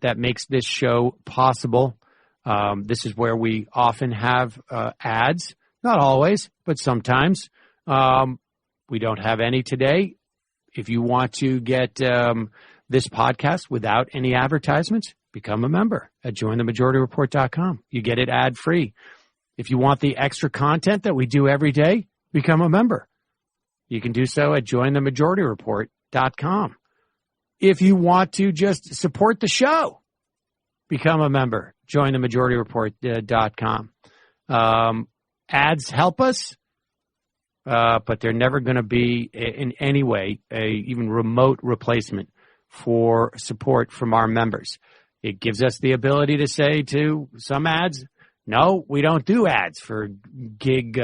that makes this show possible. This is where we often have ads, not always, but sometimes. We don't have any today. If you want to get this podcast without any advertisements, become a member at jointhemajority.report.com. You get it ad-free. If you want the extra content that we do every day, become a member. You can do so at jointhemajority.report.com. If you want to just support the show, become a member, jointhemajority.report.com. Ads help us, but they're never going to be in any way a even remote replacement for support from our members. It gives us the ability to say to some ads, no, we don't do ads for gig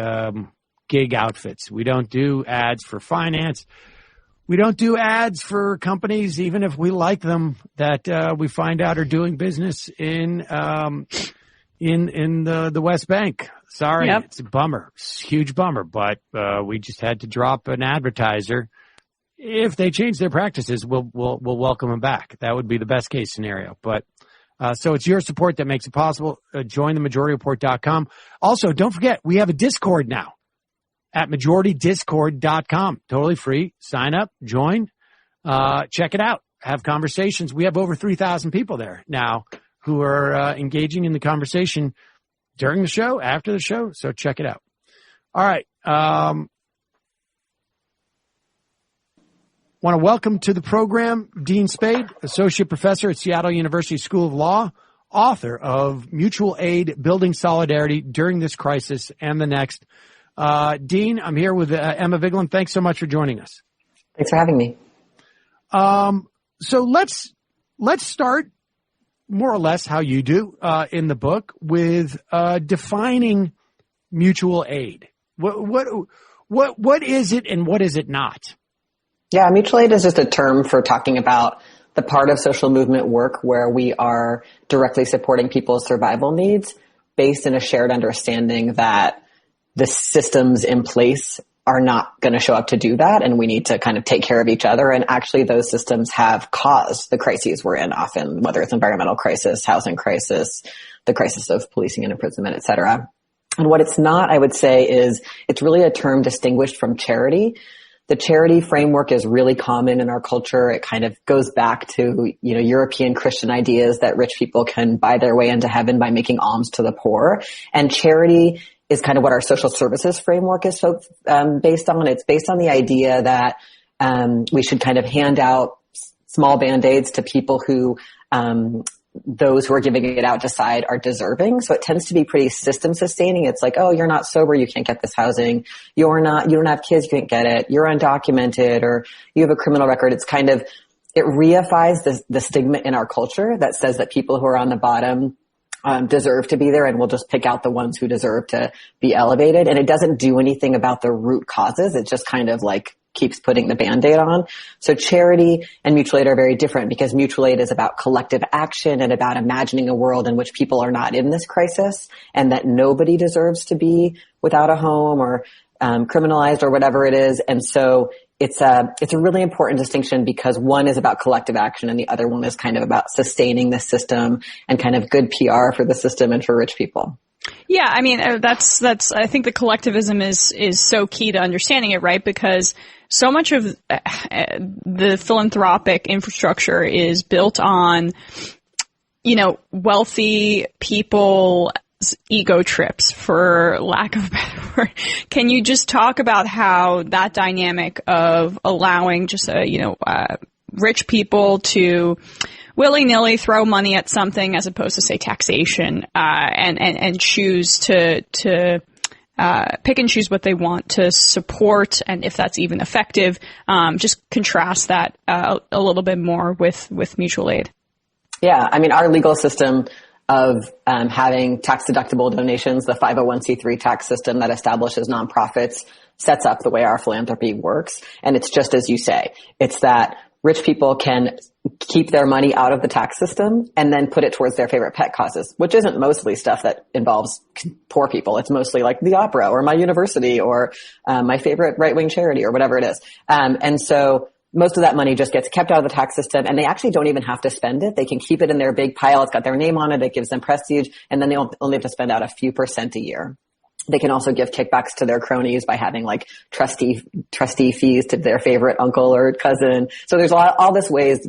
outfits. We don't do ads for finance. We don't do ads for companies, even if we like them, that we find out are doing business in the West Bank. Sorry, yep. It's a bummer. It's a huge bummer, but we just had to drop an advertiser. If they change their practices, we'll welcome them back. That would be the best case scenario. But so it's your support that makes it possible. JoinTheMajorityReport.com. Also, don't forget, we have a Discord now at MajorityDiscord.com. Totally free. Sign up, join, check it out, have conversations. We have over 3,000 people there now who are engaging in the conversation during the show, after the show. So check it out. All right. Want to welcome to the program Dean Spade, Associate Professor at Seattle University School of Law, author of Mutual Aid, Building Solidarity During This Crisis and the Next. Dean, I'm here with Emma Vigeland. Thanks so much for joining us. Thanks for having me. So let's start more or less how you do in the book with defining mutual aid. What is it and what is it not? Yeah, mutual aid is just a term for talking about the part of social movement work where we are directly supporting people's survival needs based in a shared understanding that the systems in place are not going to show up to do that, and we need to kind of take care of each other. And actually, those systems have caused the crises we're in often, whether it's environmental crisis, housing crisis, the crisis of policing and imprisonment, et cetera. And what it's not, I would say, is it's really a term distinguished from charity. The charity framework is really common in our culture. It kind of goes back to, European Christian ideas that rich people can buy their way into heaven by making alms to the poor. And charity is kind of what our social services framework is based on. It's based on the idea that we should kind of hand out small Band-Aids to people who those who are giving it out decide are deserving. So it tends to be pretty system sustaining. It's like, oh, you're not sober, you can't get this housing. You don't have kids, you can't get it. You're undocumented, or you have a criminal record. It's kind of, it reifies the stigma in our culture that says that people who are on the bottom deserve to be there, and we'll just pick out the ones who deserve to be elevated. And it doesn't do anything about the root causes. It just kind of like keeps putting the Band-Aid on. So charity and mutual aid are very different, because mutual aid is about collective action and about imagining a world in which people are not in this crisis and that nobody deserves to be without a home or criminalized or whatever it is. And so it's a really important distinction, because one is about collective action and the other one is kind of about sustaining the system and kind of good PR for the system and for rich people. Yeah, I mean, that's, I think the collectivism is so key to understanding it, right? Because so much of the philanthropic infrastructure is built on, wealthy people's ego trips, for lack of a better word. Can you just talk about how that dynamic of allowing just, rich people to willy-nilly throw money at something as opposed to, say, taxation, and choose to pick and choose what they want to support, and if that's even effective, just contrast that a little bit more with mutual aid. Yeah, I mean, our legal system of having tax-deductible donations, the 501c3 tax system that establishes nonprofits, sets up the way our philanthropy works. And it's just as you say. It's that rich people can keep their money out of the tax system and then put it towards their favorite pet causes, which isn't mostly stuff that involves poor people. It's mostly like the opera or my university or my favorite right-wing charity or whatever it is. And so most of that money just gets kept out of the tax system, and they actually don't even have to spend it. They can keep it in their big pile. It's got their name on it. It gives them prestige, and then they only have to spend out a few % a year. They can also give kickbacks to their cronies by having like trustee fees to their favorite uncle or cousin. So there's all these ways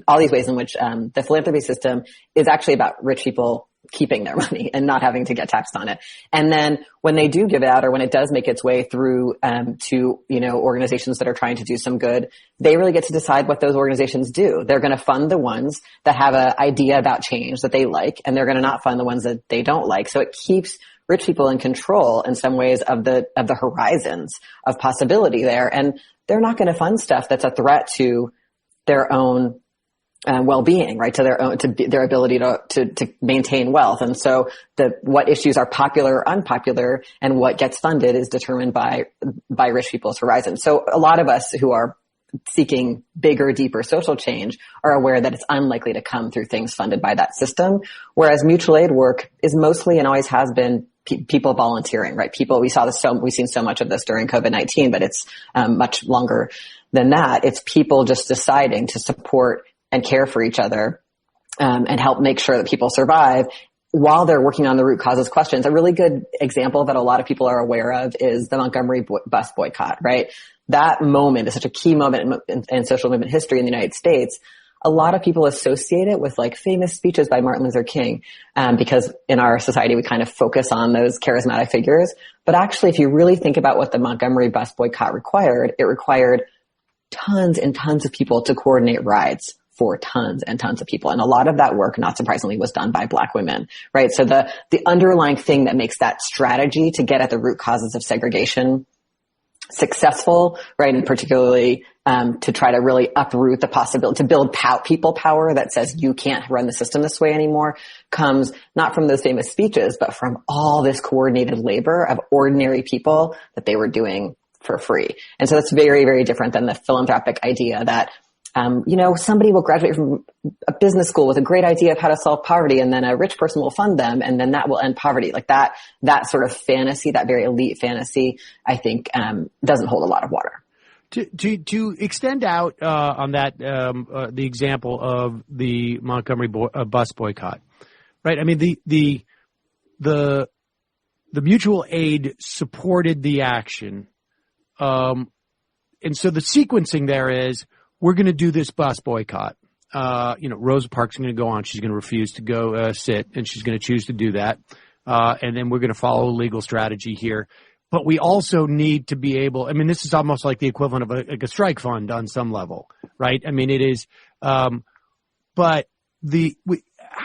in which the philanthropy system is actually about rich people keeping their money and not having to get taxed on it. And then when they do give it out, or when it does make its way through to organizations that are trying to do some good, they really get to decide what those organizations do. They're going to fund the ones that have an idea about change that they like, and they're going to not fund the ones that they don't like. So it keeps rich people in control in some ways of the horizons of possibility there. And they're not going to fund stuff that's a threat to their own well-being, right? To their ability to maintain wealth. And so what issues are popular or unpopular and what gets funded is determined by rich people's horizons. So a lot of us who are seeking bigger, deeper social change are aware that it's unlikely to come through things funded by that system. Whereas mutual aid work is mostly and always has been people volunteering, right? We've seen so much of this during COVID-19, but it's much longer than that. It's people just deciding to support and care for each other, and help make sure that people survive while they're working on the root causes questions. A really good example that a lot of people are aware of is the Montgomery bus boycott, right? That moment is such a key moment in social movement history in the United States. A lot of people associate it with like famous speeches by Martin Luther King, because in our society we kind of focus on those charismatic figures. But actually, if you really think about what the Montgomery bus boycott required, it required tons and tons of people to coordinate rides for tons and tons of people. And a lot of that work, not surprisingly, was done by Black women, right? So the underlying thing that makes that strategy to get at the root causes of segregation successful, right? And particularly, to try to really uproot the possibility to build people power that says you can't run the system this way anymore, comes not from those famous speeches, but from all this coordinated labor of ordinary people that they were doing for free. And so that's very, very different than the philanthropic idea that somebody will graduate from a business school with a great idea of how to solve poverty, and then a rich person will fund them, and then that will end poverty. Like that sort of fantasy, that very elite fantasy, I think, doesn't hold a lot of water. To extend out on that, the example of the Montgomery bus boycott, right? I mean, the mutual aid supported the action, and so the sequencing there is, we're going to do this bus boycott. Rosa Parks is going to go on. She's going to refuse to go sit, and she's going to choose to do that. And then we're going to follow a legal strategy here. But we also need to be able – I mean, this is almost like the equivalent of a strike fund on some level, right? I mean, it is but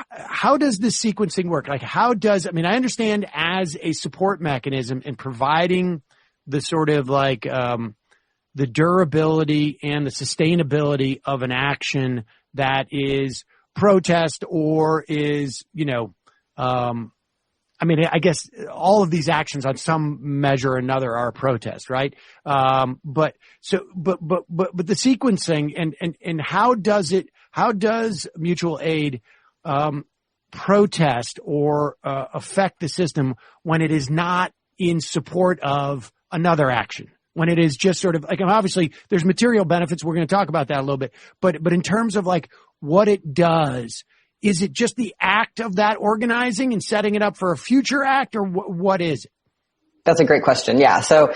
how does this sequencing work? Like, I understand as a support mechanism in providing the sort of like the durability and the sustainability of an action that is protest or is, I guess all of these actions on some measure or another are a protest, right? But the sequencing and how does mutual aid, protest or, affect the system when it is not in support of another action? When it is just sort of like, obviously there's material benefits. We're going to talk about that a little bit, but in terms of like what it does, is it just the act of that organizing and setting it up for a future act, or what is it? That's a great question. Yeah. So,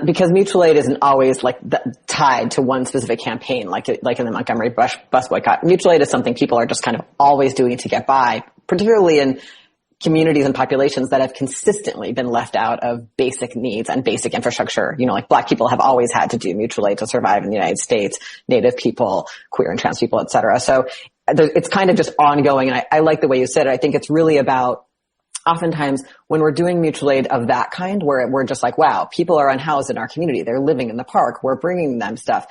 because mutual aid isn't always like tied to one specific campaign, like in the Montgomery bus boycott. Mutual aid is something people are just kind of always doing to get by, particularly in communities and populations that have consistently been left out of basic needs and basic infrastructure. Like Black people have always had to do mutual aid to survive in the United States, Native people, queer and trans people, et cetera. So it's kind of just ongoing. And I like the way you said it. I think it's really about oftentimes when we're doing mutual aid of that kind, where we're just like, wow, people are unhoused in our community. They're living in the park. We're bringing them stuff.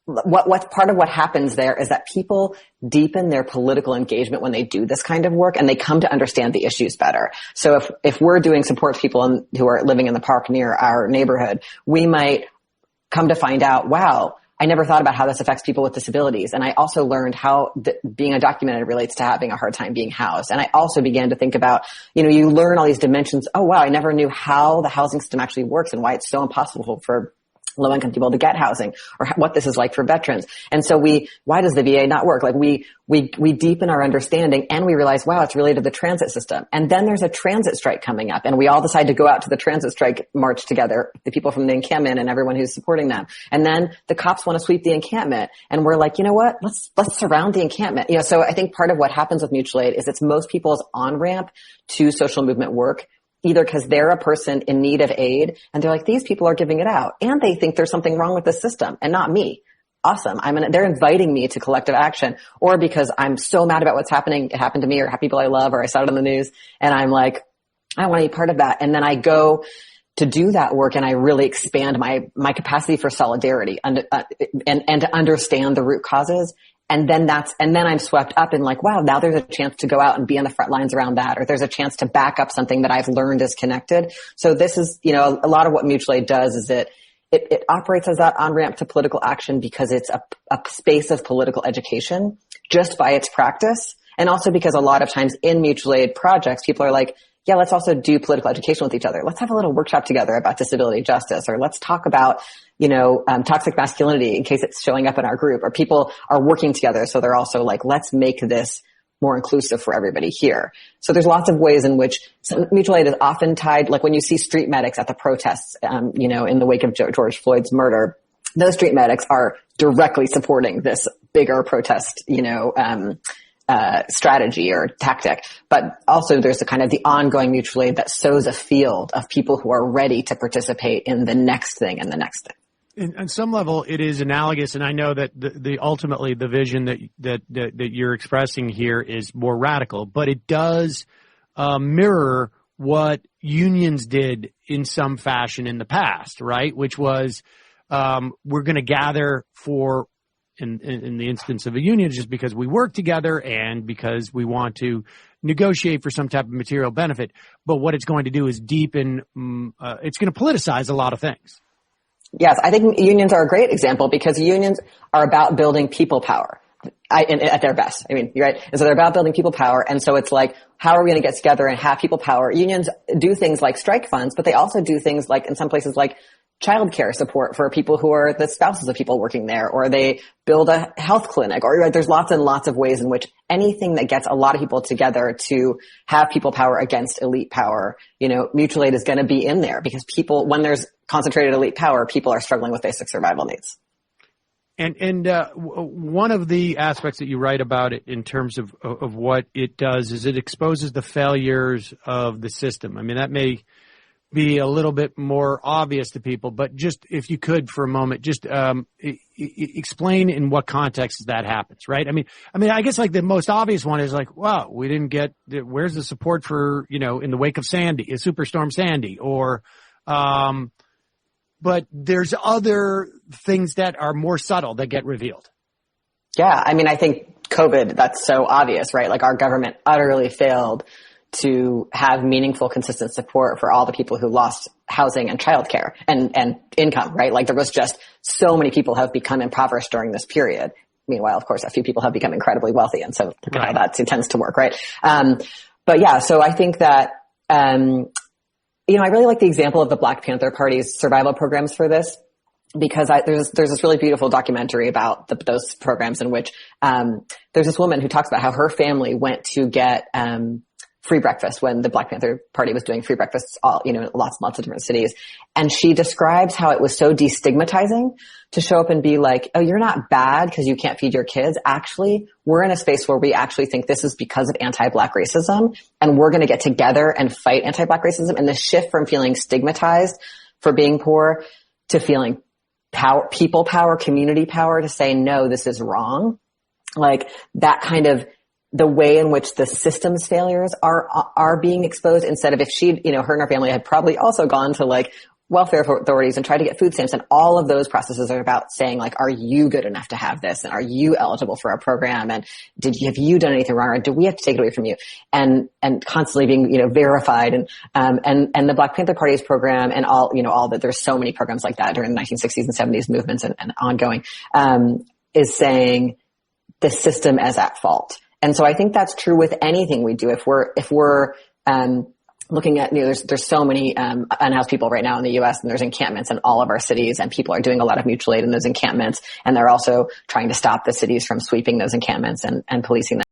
What's part of what happens there is that people deepen their political engagement when they do this kind of work, and they come to understand the issues better. So if we're doing support for people who are living in the park near our neighborhood, we might come to find out, wow, I never thought about how this affects people with disabilities. And I also learned how being undocumented relates to having a hard time being housed. And I also began to think about, you learn all these dimensions. Oh, wow, I never knew how the housing system actually works and why it's so impossible for low-income people to get housing, or what this is like for veterans. And so why does the VA not work? Like we deepen our understanding, and we realize, wow, it's related to the transit system. And then there's a transit strike coming up, and we all decide to go out to the transit strike march together, the people from the encampment and everyone who's supporting them. And then the cops want to sweep the encampment, and we're like, you know what? Let's surround the encampment. So I think part of what happens with mutual aid is it's most people's on-ramp to social movement work, either because they're a person in need of aid and they're like, these people are giving it out, and they think there's something wrong with the system and not me. Awesome. They're inviting me to collective action, or because I'm so mad about what's happening. It happened to me, or have people I love, or I saw it on the news, and I'm like, I want to be part of that. And then I go to do that work, and I really expand my capacity for solidarity and to understand the root causes. And then I'm swept up in like, wow, now there's a chance to go out and be on the front lines around that, or there's a chance to back up something that I've learned is connected. So this is, a lot of what mutual aid does is it operates as that on-ramp to political action because it's a space of political education just by its practice. And also because a lot of times in mutual aid projects, people are like, yeah, let's also do political education with each other. Let's have a little workshop together about disability justice, or let's talk about, toxic masculinity in case it's showing up in our group, or people are working together. So they're also like, let's make this more inclusive for everybody here. So there's lots of ways in which mutual aid is often tied, like when you see street medics at the protests, in the wake of George Floyd's murder, those street medics are directly supporting this bigger protest, strategy or tactic. But also there's the kind of the ongoing mutual aid that sows a field of people who are ready to participate in the next thing and the next thing. On some level, it is analogous, and I know that ultimately the vision that you're expressing here is more radical, but it does mirror what unions did in some fashion in the past, right? Which was we're going to gather for, in the instance of a union, just because we work together and because we want to negotiate for some type of material benefit. But what it's going to do is deepen, it's going to politicize a lot of things. Yes, I think unions are a great example because unions are about building people power at their best. You're right. And so they're about building people power. And so it's like, how are we going to get together and have people power? Unions do things like strike funds, but they also do things like, in some places, like childcare support for people who are the spouses of people working there, or they build a health clinic, or there's lots and lots of ways in which anything that gets a lot of people together to have people power against elite power, mutual aid is going to be in there because people, when there's concentrated elite power, people are struggling with basic survival needs. And one of the aspects that you write about it in terms of what it does is it exposes the failures of the system. That may be a little bit more obvious to people, but just if you could for a moment, just explain in what context that happens, right? I guess like the most obvious one is like, wow, we didn't get, where's the support for, in the wake of Sandy, Superstorm Sandy, or, but there's other things that are more subtle that get revealed. Yeah. I think COVID, that's so obvious, right? Like our government utterly failed to have meaningful, consistent support for all the people who lost housing and childcare and income, right? Like there was just so many people have become impoverished during this period. Meanwhile, of course, a few people have become incredibly wealthy. And so look at how that tends to work, right? But yeah, so I think that, I really like the example of the Black Panther Party's survival programs for this, because there's this really beautiful documentary about those programs in which, there's this woman who talks about how her family went to get, free breakfast when the Black Panther Party was doing free breakfasts lots and lots of different cities. And she describes how it was so destigmatizing to show up and be like, oh, you're not bad because you can't feed your kids. Actually, we're in a space where we actually think this is because of anti-Black racism, and we're going to get together and fight anti-Black racism. And the shift from feeling stigmatized for being poor to feeling power, people power, community power, to say, no, this is wrong. Like that kind of the way in which the system's failures are being exposed, instead of if she, her and her family had probably also gone to like welfare authorities and tried to get food stamps, and all of those processes are about saying like, are you good enough to have this? And are you eligible for our program? And have you done anything wrong? Or do we have to take it away from you? And constantly being, verified and the Black Panther Party's program and all that, there's so many programs like that during the 1960s and 70s movements and ongoing, is saying the system is at fault. And so I think that's true with anything we do. If we're looking at, there's so many unhoused people right now in the U.S. and there's encampments in all of our cities, and people are doing a lot of mutual aid in those encampments. And they're also trying to stop the cities from sweeping those encampments and policing them.